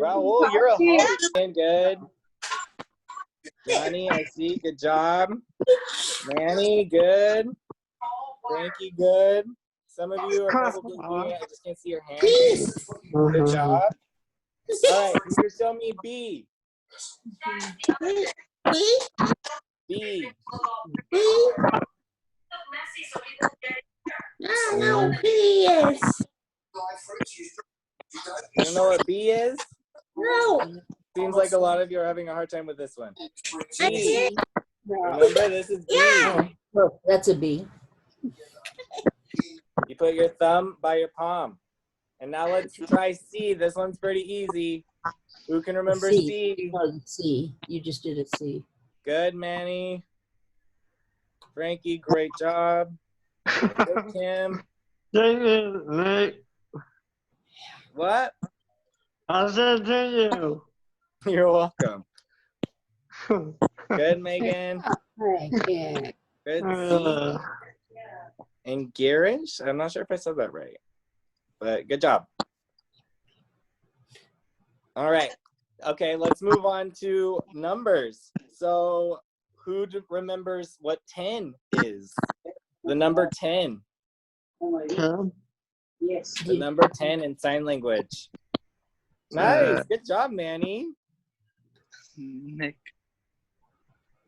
Raul, you're a Hawaiian. Good. Johnny, I see. Good job. Manny, good. Frankie, good. Some of you are probably doing it. I just can't see your hands. Good job. All right, you show me B. B. No, B is. You don't know what B is? No. Seems like a lot of you are having a hard time with this one. I B. can't. Remember, this is B. Yeah. Oh, that's a B. You put your thumb by your palm. And now let's try C. This one's pretty easy. Who can remember C? Oh, C. You just did a C. Good, Manny. Frankie, great job. Good, Kim. What? I said thank you. You're welcome. Good, Megan. Yeah. Good, C. And Garish? I'm not sure if I said that right. But good job. All right. Okay, let's move on to numbers. So who remembers what 10 is? The number 10. Yes. The number 10 in sign language. Nice. Good job, Manny. Nick.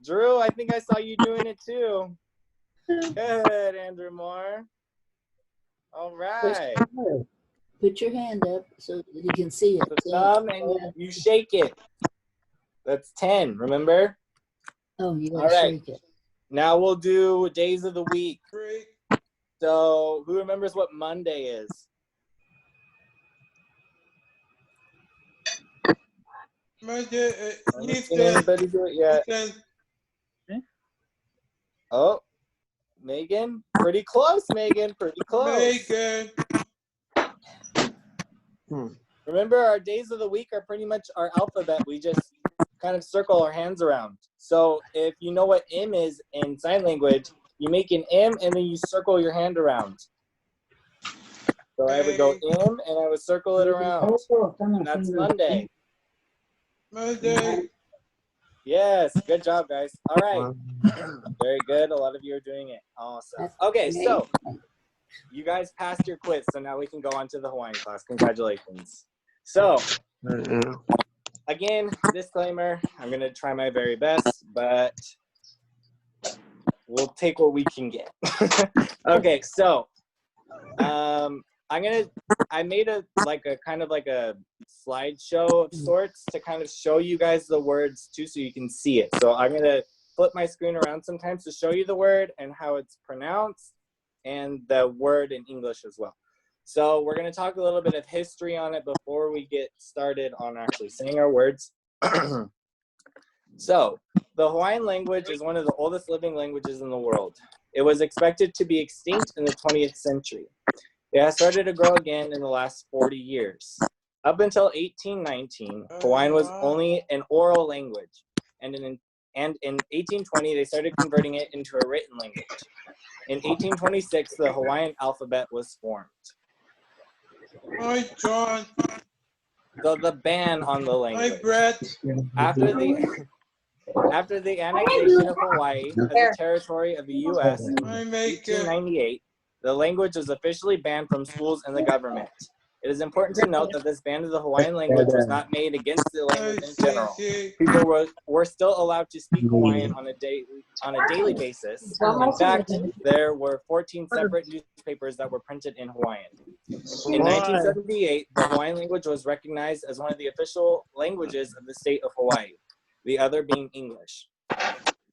Drew, I think I saw you doing it too. Good, Andrew Moore. All right. Put your hand up so that you can see it. The thumb and you shake it. That's 10, remember? Oh, you All gotta right. shake it. Now we'll do days of the week. So who remembers what Monday is? Monday, I haven't seen anybody do it yet. Oh, Megan? Pretty close, Megan. Pretty close. Megan. Remember, our days of the week are pretty much our alphabet. We just kind of circle our hands around. So if you know what M is in sign language, you make an M and then you circle your hand around. So I would go M and I would circle it around. And that's Monday. Monday. Yes, good job, guys. All right. Very good. A lot of you are doing it. Awesome. Okay, so you guys passed your quiz, so now we can go on to the Hawaiian class. Congratulations. So, again, disclaimer, I'm going to try my very best, but we'll take what we can get. Okay, so I made a kind of like a slideshow of sorts to kind of show you guys the words too, so you can see it. So I'm going to flip my screen around sometimes to show you the word and how it's pronounced and the word in English as well. So we're going to talk a little bit of history on it before we get started on actually saying our words. So the Hawaiian language is one of the oldest living languages in the world. It was expected to be extinct in the 20th century. It has started to grow again in the last 40 years. Up until 1819, Hawaiian was only an oral language. And in 1820, they started converting it into a written language. In 1826, the Hawaiian alphabet was formed. Hi, John. The ban on the language. Hi, Brett. After the annexation of Hawaii as a territory of the U.S. in Hi, Megan. 1898, the language was officially banned from schools and the government. It is important to note that this ban of the Hawaiian language was not made against the language in general. People were still allowed to speak Hawaiian on a daily basis. In fact, there were 14 separate newspapers that were printed in Hawaiian. In 1978, the Hawaiian language was recognized as one of the official languages of the state of Hawaii, the other being English.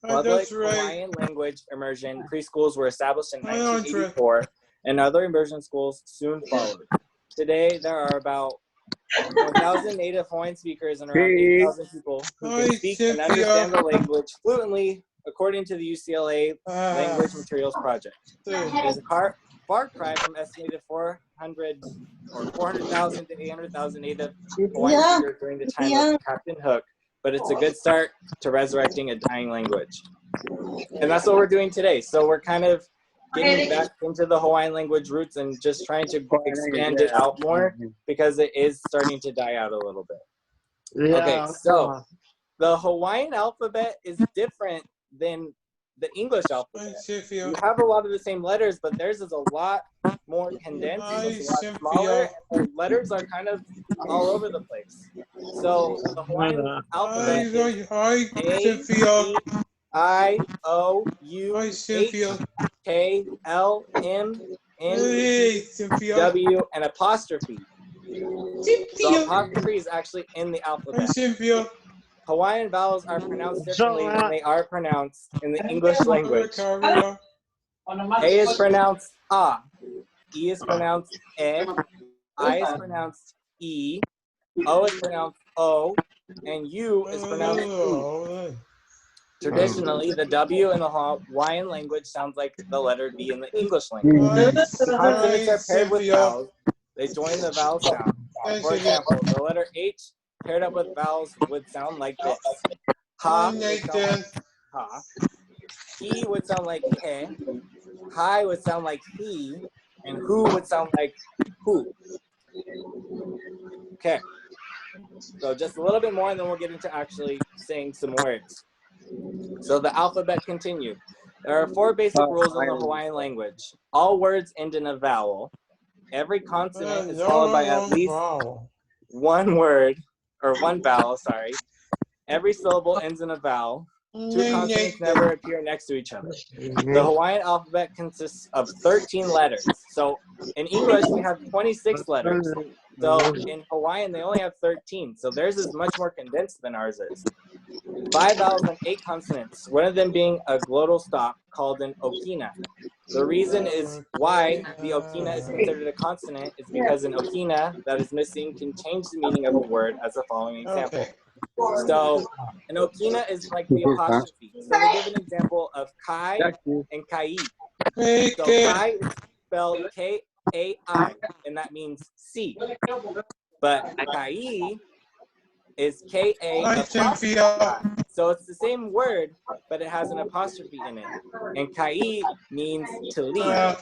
Public Hawaiian language immersion preschools were established in 1984, and other immersion schools soon followed. Today, there are about 1,000 native Hawaiian speakers and around 8,000 people who can speak and understand the language fluently, according to the UCLA Language Materials Project. It is a far cry from estimated 400,000 to 800,000 native Hawaiian speakers during the time of Captain Hook, but it's a good start to resurrecting a dying language. And that's what we're doing today. So we're kind of getting back into the Hawaiian language roots and just trying to expand it out more because it is starting to die out a little bit. Okay, so the Hawaiian alphabet is different than the English Hi, alphabet. Cynthia. You have a lot of the same letters, but theirs is a lot more condensed, Hi, it's a lot Cynthia. smaller, and the letters are kind of all over the place. So the Hawaiian alphabet is Hi, A, Cynthia. E, I, O, U, Hi, H, Cynthia. K, L, M, N, Hey, Cynthia. W, and apostrophe. So Cynthia. apostrophe is actually in the Hi, alphabet. Cynthia. Hawaiian vowels are pronounced differently than they are pronounced in the English language. Carrier. A is pronounced A, E is pronounced E, I is pronounced E, O is pronounced O, and U is pronounced U. Traditionally, the W in the Hawaiian language sounds like the letter B in the English language. Consonants are paired with vowels. They join the vowel sound. For example, the letter H paired up with vowels would sound like this. Ha would sound like ha. He would sound like he. Hi would sound like he. And who would sound like who. Okay. So just a little bit more and then we'll get into actually saying some words. So the alphabet continued. There are 4 basic rules in the Hawaiian language. All words end in a vowel. Every consonant is followed by at least one word, or one vowel, sorry. Every syllable ends in a vowel. 2 consonants never appear next to each other. The Hawaiian alphabet consists of 13 letters. So in English, we have 26 letters. So in Hawaiian, they only have 13. So theirs is much more condensed than ours is. 5 vowels and 8 consonants, one of them being a glottal stop called an okina. The reason is why the okina is considered a consonant is because an okina that is missing can change the meaning of a word as the following example. So an okina is like the apostrophe. So we'll give an example of kai and kai. So kai is spelled K-A-I, and that means see. But kai is K-A. So it's the same word, but it has an apostrophe in it. And kai means to lead.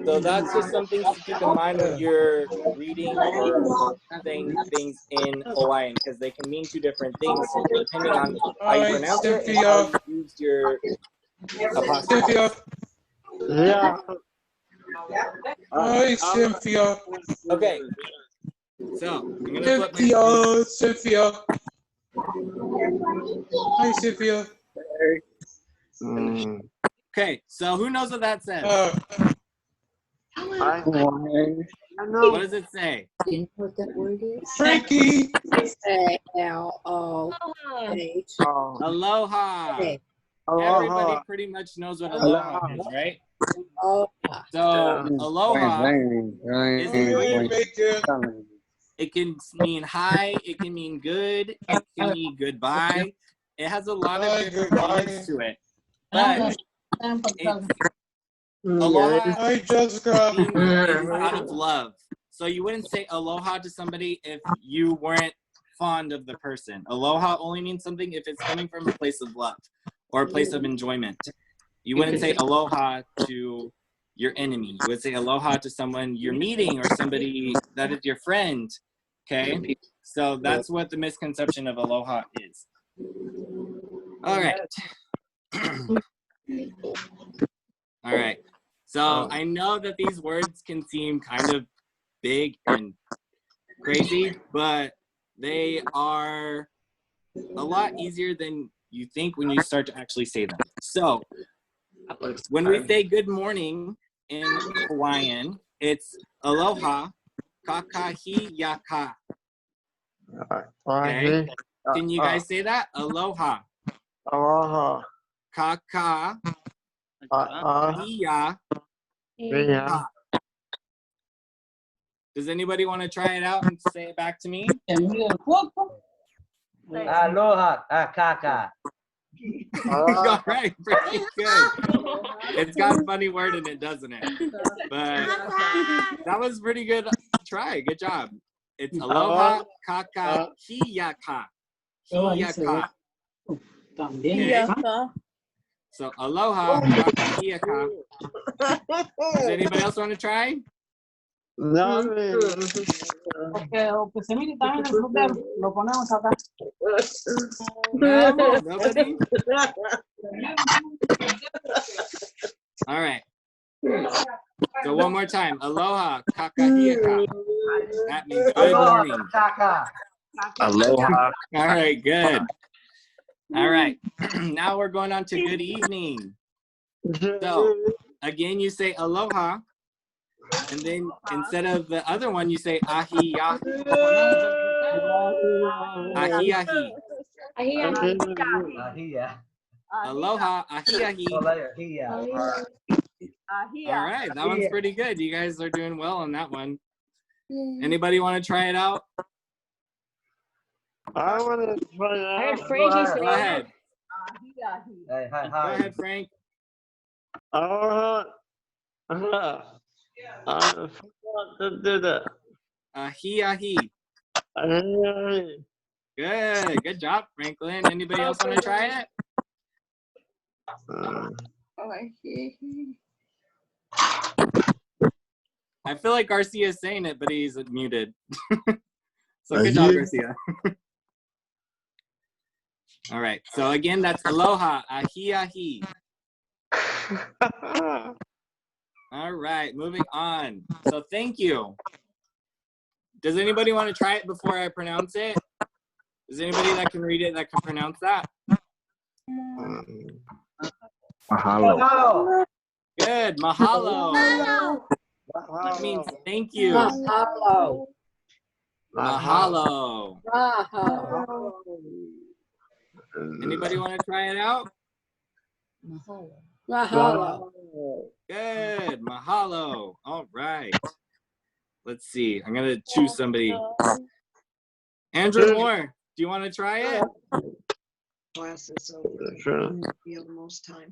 So that's just something to keep in mind when you're reading or saying things in Hawaiian, because they can mean 2 different things depending on how you pronounce it and how you use your apostrophe. Yeah. Hi, Cynthia. Okay. So I'm gonna flip my Cynthia. Hi, Cynthia. Okay, so who knows what that says? I know. What does it say? Do you know what that word is? Frankie. A-L-O-H. Aloha. Okay. Everybody pretty much knows what aloha is, right? Oh, So aloha is it can mean hi, it can mean good, it can mean goodbye. It has a lot of different meanings to it. But aloha Hi, Jessica. is out of love. So you wouldn't say aloha to somebody if you weren't fond of the person. Aloha only means something if it's coming from a place of love or a place of enjoyment. You wouldn't say aloha to your enemy. You would say aloha to someone you're meeting or somebody that is your friend. Okay? So that's what the misconception of aloha is. All right. All right. So I know that these words can seem kind of big and crazy, but they are a lot easier than you think when you start to actually say them. So when we say good morning in Hawaiian, it's aloha kakahiyaka. Okay? Can you guys say that? Aloha Aloha. kakahiyaka. Yeah. Does anybody want to try it out and say it back to me? Aloha, kaka. All right, pretty good. It's got a funny word in it, doesn't it? But that was pretty good try. Good job. It's aloha kaka hiyaka. Hiyaka. Okay. So aloha, kakahiaka. Does anybody else want to try? No, No? Nobody? All right. So one more time. Aloha, kakahiaka. That means good morning. Kaka. Aloha. All right, good. All right. Now we're going on to good evening. So again, you say aloha. And then instead of the other one, you say ahi yahi. Ahi ahi. Ahia. Aloha, ahi ahi. Ahia. All right, that one's pretty good. You guys are doing well on that one. Anybody want to try it out? I want to try I heard out. Frankie say Go ahead. Hey, hi, Go hi. ahead, Frank. Aloha. I forgot to do that. Ahi ahi. Good. Good job, Franklin. Anybody else want to try it? I feel like Garcia is saying it, but he's muted. So good job, Garcia. All right. So again, that's aloha, ahi ahi. All right, moving on. So thank you. Does anybody want to try it before I pronounce it? Is anybody that can read it that can pronounce that? Mahalo. Good. Mahalo. That means thank you. Mahalo. Mahalo. Mahalo. Anybody want to try it out? Mahalo. Good. Mahalo. All right. Let's see. I'm going to choose somebody. Andrew Moore, do you want to try it? Class is over. Sure. We have the most time.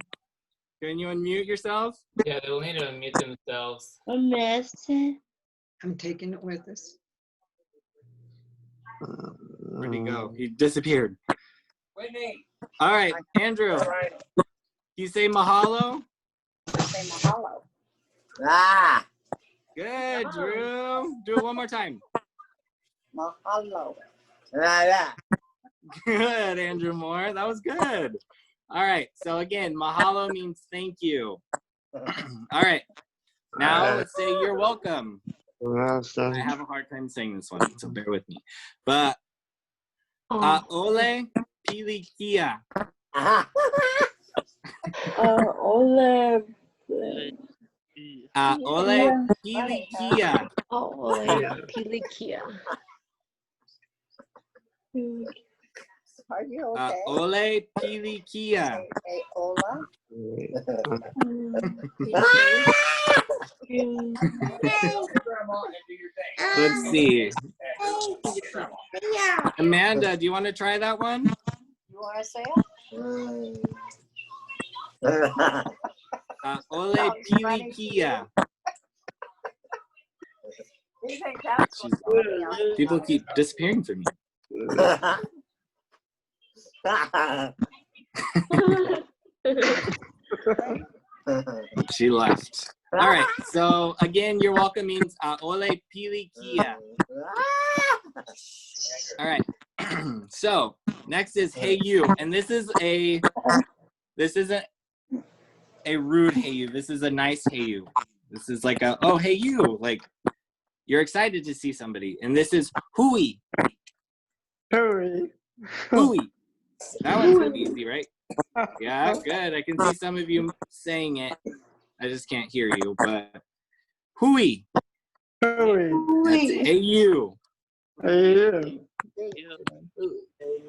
Can you unmute yourself? Yeah, they'll need to unmute themselves. I'm taking it with us. Where'd he go? He disappeared. All right, Andrew. You say mahalo? Say mahalo. Ah. Good, Drew. Do it one more time. Mahalo. Yeah. Good, Andrew Moore. That was good. All right. So again, mahalo means thank you. All right. Now let's say you're welcome. I have a hard time saying this one, so bear with me. But ole pilikia. Ole. Ole pilikia. Ole. Pilikia. Are you okay? Ole pilikia. Say Ola. Let's see. Amanda, do you want to try that one? You want to say it? Ole pilikia. You think that's People keep disappearing from me. She left. All right. So again, you're welcome means ole pilikia. All right. So next is hey you, and this isn't a rude hey you. This is a nice hey you. This is like a oh hey you, like you're excited to see somebody, and this is hui. Hurry. Hui. That one's pretty easy, right? Yeah, good. I can see some of you saying it. I just can't hear you, but hui. Hurry. That's hey-you. Hey,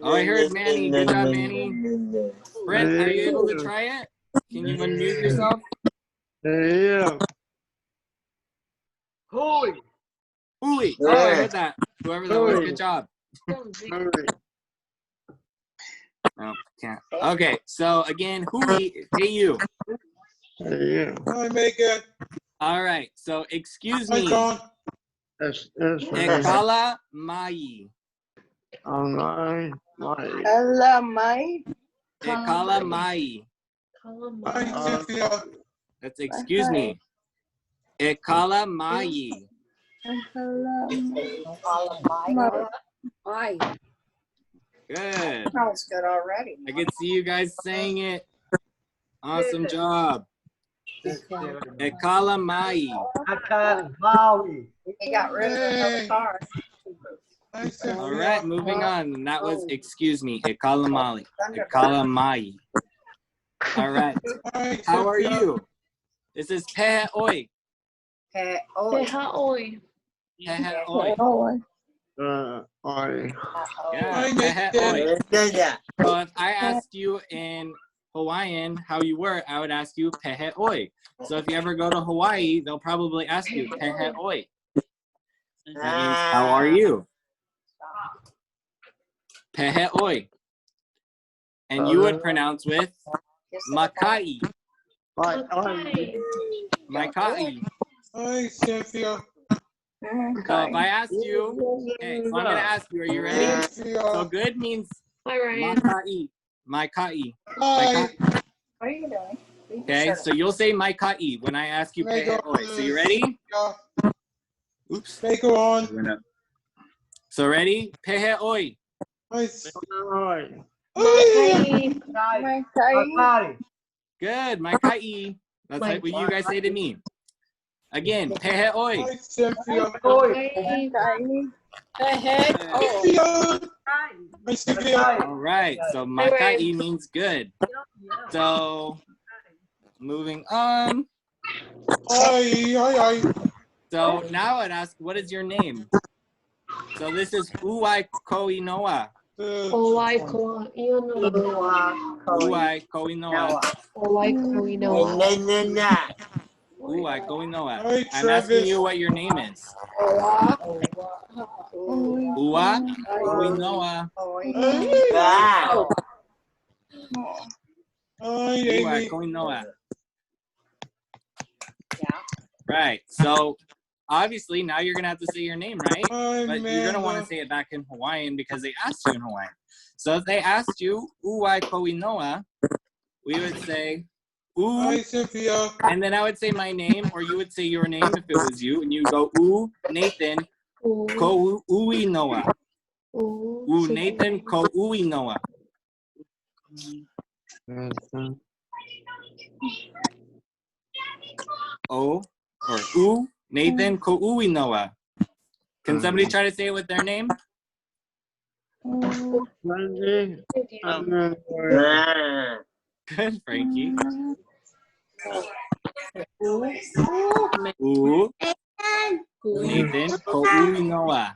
Oh, I heard Manny. Good job, Manny. Brent, are you able to try it? Can you unmute yourself? yeah. Hui. Hui. Oh, I heard that. Whoever that was, good job. Hurry. No, can't. Okay, so again, hui, hey-you. Yeah. Hi, Megan. All right, so excuse Hi, me. John. That's Ekala mai. on my. Ella mai. Ekala mai. Hi, Cynthia. That's excuse me. E kala mai. Hi. Good. That was good already. I can see you guys saying it. Awesome job. E kala mai. Akan Maui. He got rid of another car. Hi, Cynthia. All right, moving on. And that was excuse me. E kala mai. E kala mai. All right. Hi, How are Cynthia. you? This is pehe oi. Hey, oh, Peha oi. Pehe oi. Oi. Yeah, Hi, pehe Nathan. oi. Yeah. So if I asked you in Hawaiian how you were, I would ask you pehe oi. So if you ever go to Hawaii, they'll probably ask you pehe oi. That means how are you? Pehe oi. And you would pronounce with makai. Makai. Makai. Hi, Cynthia. So if I asked you, okay, so I'm gonna ask you, are you ready? So Cynthia. good means Hi, Ryan. makai. Makai. Hi. Makai. what are you doing? Okay, so you'll say makai when I ask you pehe oi. So you ready? Yeah. Oops. Hey, go on. So ready? Pehe oi. Hi. Oi. Makai. Akari. Good, makai. That's like what you guys say to me. Again, pehe oi. Hi, Cynthia. Makai. Cynthia. Hi, Cynthia. All right, so makai means good. So moving on. Hi. So now I'd ask, what is your name? So this is Uai Koinoa. Owai ko. Iyon Uai Koinoa. Owai ko inawa. Uai Koinoa. Hi, I'm asking you Travis. what your name is. Ua Koinoa. Hi, Uai Amy. Koinoa. Yeah. Right. So obviously now you're gonna have to say your name, right? Hi, But you're gonna want to Amanda. say it back in Hawaiian because they asked you in Hawaiian. So if they asked you Uai Koinoa, we would say Hi, U, Cynthia. and then I would say my name, or you would say your name if it was you, and you go U Nathan Ko Uinoa. U Nathan Ko Uinoa. O or U Nathan Ko Uinoa. Can somebody try to say it with their name? Good, Frankie. U Nathan Ko Uinoa.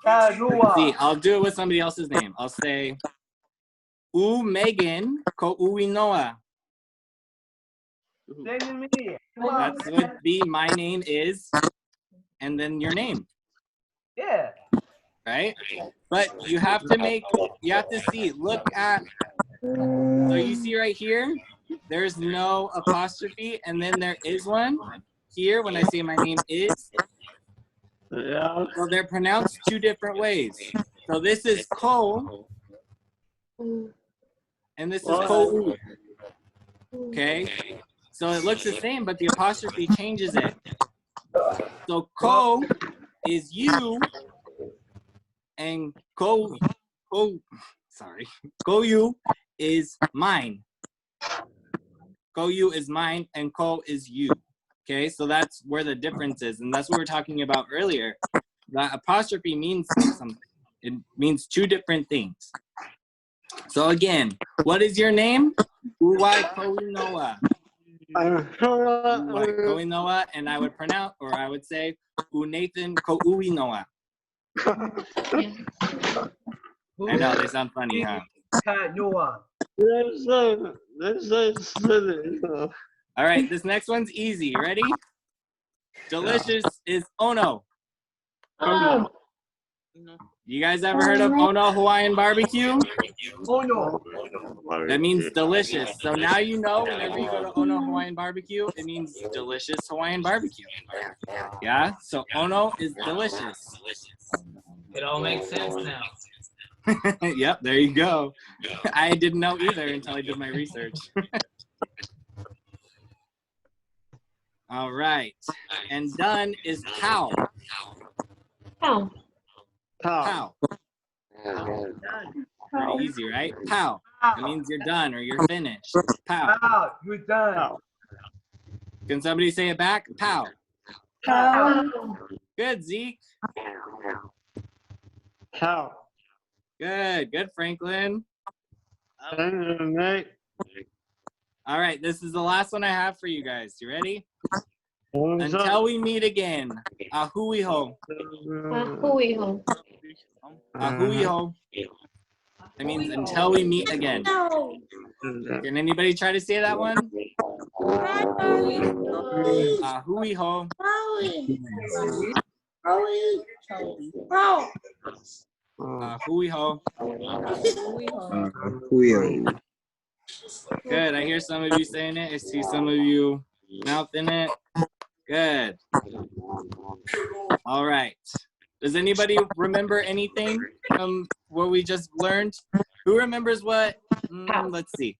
Let's see, I'll do it with somebody else's name. I'll say U Megan Ko Uinoa. That's what be my name is, and then your name. Yeah. Right? But you have to see, look at, so you see right here, there's no apostrophe, and then there is one here when I say my name is. Yeah. So they're pronounced two different ways. So this is ko, and this is ko. Okay? So it looks the same, but the apostrophe changes it. So ko is you, and ko you is mine. Ko you is mine, and ko is you. Okay, so that's where the difference is, and that's what we were talking about earlier. That apostrophe means something. It means two different things. So again, what is your name? Uwai Koinoa. Uwai Koinoa, and I would pronounce, or I would say, Unathan Kouinoa. I know, they sound funny, huh? All right, this next one's easy. Ready? Delicious is Ono. Oh. You guys ever heard of Ono Hawaiian barbecue? That means delicious. So now you know whenever you go to Ono Hawaiian barbecue, it means delicious Hawaiian barbecue. Yeah? So Ono is delicious. It all makes sense now. Yep, there you go. I didn't know either until I did my research. All right. And done is pow. Pow. Pow. Pretty easy, right? Pow. That means you're done or you're finished. Pow. Pow. You're done. Can somebody say it back? Pow. Pow. Good, Zeke. How? Good. Good, Franklin. Mate. All right. This is the last one I have for you guys. You ready? Until we meet again. Ahui ho. Ahui ho. Ahui ho. That means until we meet again. Can anybody try to say that one? Ahui ho. Ahui ho. Good. I hear some of you saying it. I see some of you mouthing it. Good. All right. Does anybody remember anything from what we just learned? Who remembers what? Let's see.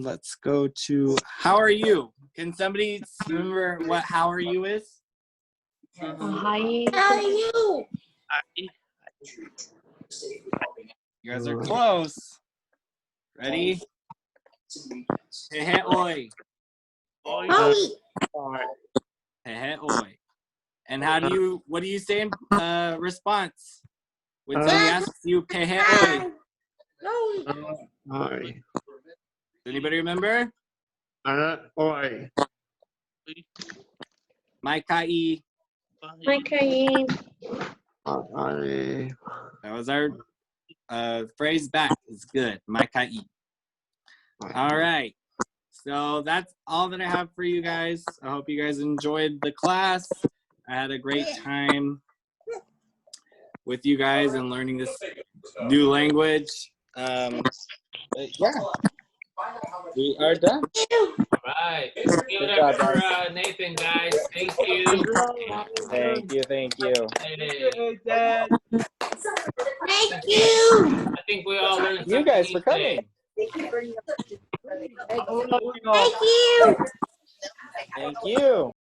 Let's go to how are you? Can somebody remember what how are you is? Hi. You guys are close. Ready? Hehe oi. Hehe oi. And what do you say in response? When somebody asks you hehe oi. Anybody remember? Oi. Mai kai. Hi, Kai. That was our phrase back. It's good. Mai kai. All right. So that's all that I have for you guys. I hope you guys enjoyed the class. I had a great time with you guys and learning this new language. But yeah, we are done. All right. Give it up for Nathan, guys. Thank you. Thank you. Thank you. Hey. Dad. Thank you. I think we all learned something. You guys for each day. coming. Thank you. Thank you.